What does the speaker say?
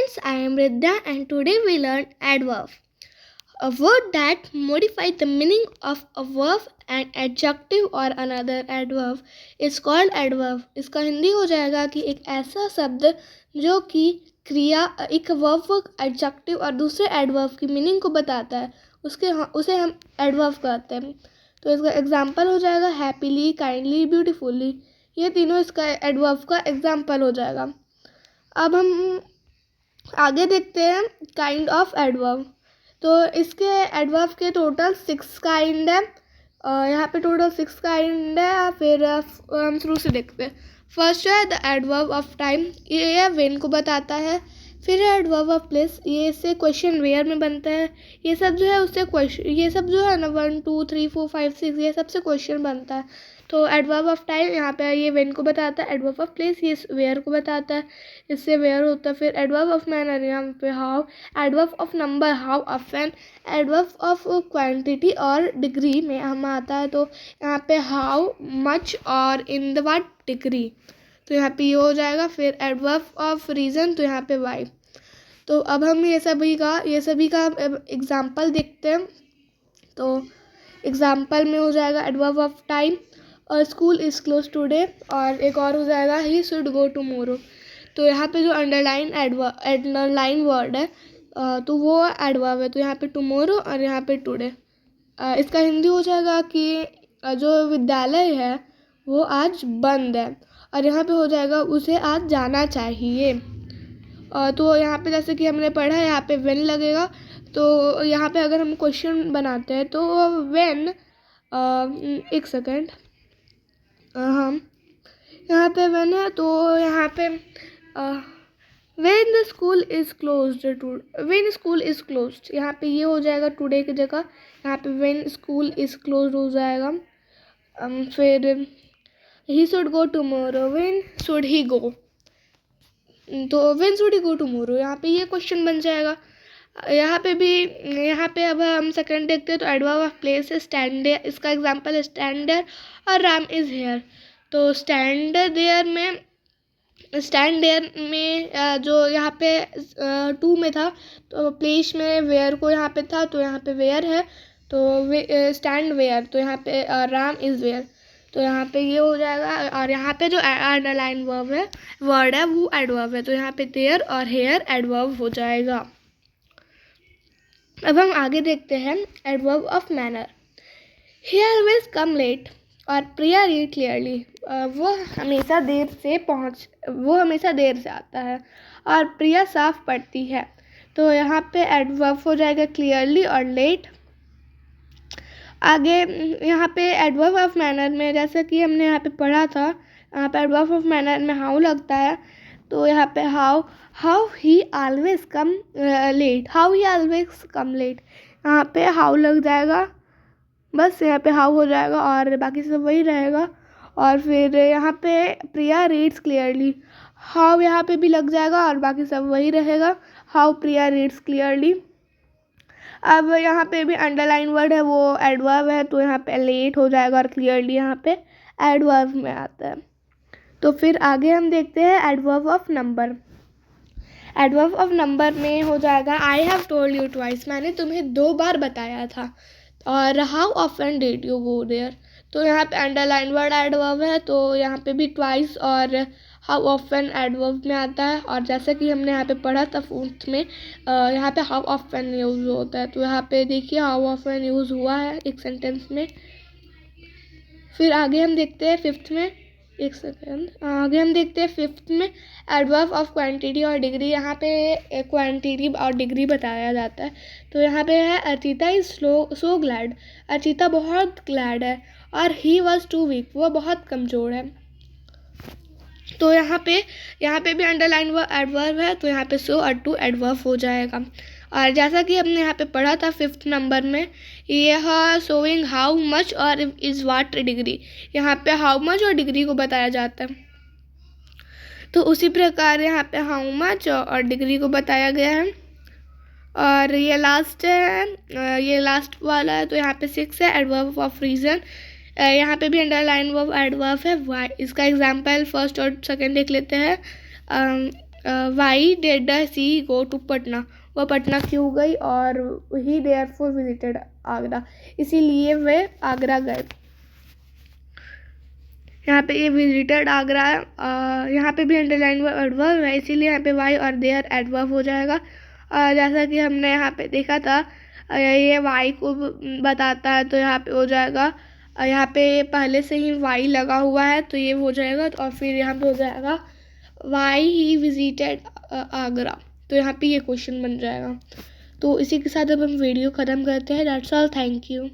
friends, I am Riddha and today we learn adverb. A word that modifies the meaning of a verb, an adjective or another adverb is called adverb. इसका हिंदी हो जाएगा कि एक ऐसा शब्द जो कि क्रिया एक वर्ब एडजेक्टिव और दूसरे एडवर्ब की मीनिंग को बताता है उसे हम एडवर्ब कहते हैं. तो इसका एग्जाम्पल हो जाएगा हैप्पीली, काइंडली, ब्यूटीफुली. ये तीनों इसका एडवर्ब का एग्जाम्पल हो जाएगा. अब हम आगे देखते हैं काइंड ऑफ एडवर्ब. तो इसके एडवर्ब के टोटल 6 काइंड है. यहाँ पे टोटल 6 काइंड है. फिर हम शुरू से देखते हैं. फर्स्ट है द एडवर्ब ऑफ टाइम. ये व्हेन को बताता है. फिर है एडवर्ब ऑफ प्लेस. ये इससे क्वेश्चन वेयर में बनता है. ये सब जो है उससे क्वेश्चन, ये सब जो है ना 1 2 3 4 5 6 ये सबसे क्वेश्चन बनता है. तो एडवर्ब ऑफ टाइम यहाँ पे ये व्हेन को बताता है. एडवर्ब ऑफ प्लेस ये वेयर को बताता है, इससे वेयर होता है. फिर एडवर्ब ऑफ मैनर यहाँ पे how. Adverb of number how often. Adverb of quantity और डिग्री में हम आता है. तो यहाँ पे हाउ मच और इन द व्हाट डिग्री. तो यहाँ पे ये हो जाएगा. फिर एडवर्ब ऑफ रीज़न तो यहाँ पे वाई. तो अब हम ये सभी का एग्जाम्पल देखते हैं. तो एग्जाम्पल में हो जाएगा एडवर्ब ऑफ टाइम और स्कूल इज़ क्लोज टुडे. और एक और हो जाएगा ही शुड गो टुमारो. तो यहाँ पे जो अंडरलाइन वर्ड है तो वो एडवर्ब है. तो यहाँ पे टुमारो और यहाँ पे टुडे. इसका हिंदी हो जाएगा कि जो विद्यालय है वो आज बंद है. और यहाँ पे हो जाएगा उसे आज जाना चाहिए. तो यहाँ पे जैसे कि हमने पढ़ा है यहाँ पे व्हेन लगेगा. तो यहाँ पे अगर हम क्वेश्चन बनाते हैं तो व्हेन, एक सेकेंड, हम यहाँ पे व्हेन है तो यहाँ पे when the school is closed. When school is closed यहाँ पे ये हो जाएगा टुडे की जगह. यहाँ पे व्हेन स्कूल इज़ क्लोज्ड हो जाएगा. फिर he should go tomorrow. When should he go. तो when should he go tomorrow यहाँ पे ये क्वेश्चन बन जाएगा. यहाँ पे अब हम सेकंड देखते हैं. तो एडवर्ब ऑफ प्लेस है स्टैंड देयर. इसका एग्जांपल है स्टैंड देयर और राम इज़ हेयर. तो स्टैंड देयर में जो यहाँ पे 2 में था तो प्लेस में वेयर को यहाँ पे था. तो यहाँ पे वेयर है तो स्टैंड वेयर. तो यहाँ पे राम इज़ वेयर. तो यहाँ पे ये हो जाएगा. और यहाँ पे जो अंडरलाइन वर्ड है वो एडवर्ब है. तो यहाँ पे देयर और हेयर एडवर्ब हो जाएगा. अब हम आगे देखते हैं adverb of manner. He always come late और प्रिया रीड क्लियरली. वो हमेशा देर से आता है और प्रिया साफ पढ़ती है. तो यहाँ पे एडवर्ब हो जाएगा क्लियरली और लेट. आगे यहाँ पे एडवर्ब ऑफ मैनर में जैसे कि हमने यहाँ पे पढ़ा था, यहाँ पे एडवर्ब ऑफ मैनर में हाउ लगता है. तो यहाँ पे how he always come late. How he always come late यहाँ पे हाउ लग जाएगा. बस यहाँ पे हाउ हो जाएगा और बाकी सब वही रहेगा. और फिर यहाँ पे प्रिया रीड्स क्लियरली. हाउ यहाँ पे भी लग जाएगा और बाकी सब वही रहेगा. How Priya reads clearly. अब यहाँ पे भी अंडरलाइन वर्ड है वो एडवर्ब है. तो यहाँ पे लेट हो जाएगा और क्लियरली यहाँ पे एडवर्ब में आता है. तो फिर आगे हम देखते हैं adverb of number. Adverb of number में हो जाएगा I have told you twice. मैंने तुम्हें 2 बार बताया था. और how often did you go there. तो यहाँ पे अंडरलाइन वर्ड एडवर्ब है. तो यहाँ पे भी ट्वाइस और हाउ ऑफन एडवर्ब में आता है. और जैसे कि हमने यहाँ पे पढ़ा था 4th में यहाँ पे हाउ ऑफन यूज़ होता है. तो यहाँ पे देखिए हाउ ऑफन यूज़ हुआ है एक सेंटेंस में. फिर आगे हम देखते हैं 5th में. एक सेकेंड, आगे हम देखते हैं 5th में एडवर्ब ऑफ क्वांटिटी और डिग्री. यहाँ पे क्वांटिटी और डिग्री बताया जाता है. तो यहाँ पे है Archita is so glad. Archita बहुत ग्लैड है. और ही वॉज टू वीक. वो बहुत कमज़ोर है. तो यहाँ पे भी अंडरलाइन वो एडवर्ब है. तो यहाँ पे सो और टू एडवर्ब हो जाएगा. और जैसा कि हमने यहाँ पे पढ़ा था 5th नंबर में यह शोइंग हाउ मच और इज़ वाट डिग्री. यहाँ पे हाउ मच और डिग्री को बताया जाता है. तो उसी प्रकार यहाँ पे हाउ मच और डिग्री को बताया गया है. और ये लास्ट है, ये लास्ट वाला है. तो यहाँ पे 6 है एडवर्ब ऑफ रीज़न. यहाँ पे भी अंडरलाइन वर्ब एडवर्ब है वाई. इसका एग्जाम्पल फर्स्ट और सेकेंड देख लेते हैं. Why did the she go to Patna, वह पटना क्यों गई, और ही देयरफॉर विजिटेड आगरा, इसीलिए वे आगरा गए। यहाँ पे ये विजिटेड आगरा है, यहाँ पे भी अंडरलाइन एडवर्ब है, इसीलिए यहाँ पे वाई और देयर एडवर्ब हो जाएगा। जैसा कि हमने यहाँ पे देखा था, ये वाई को बताता है, तो यहाँ पे हो जाएगा, यहाँ पे पहले से ही वाई लगा हुआ है तो ये हो जाएगा, और फिर यहाँ पे हो जाएगा वाई ही विजिटेड आगरा, तो यहाँ पे ये क्वेश्चन बन जाएगा। तो इसी के साथ अब हम वीडियो ख़त्म करते हैं। That's all, thank you.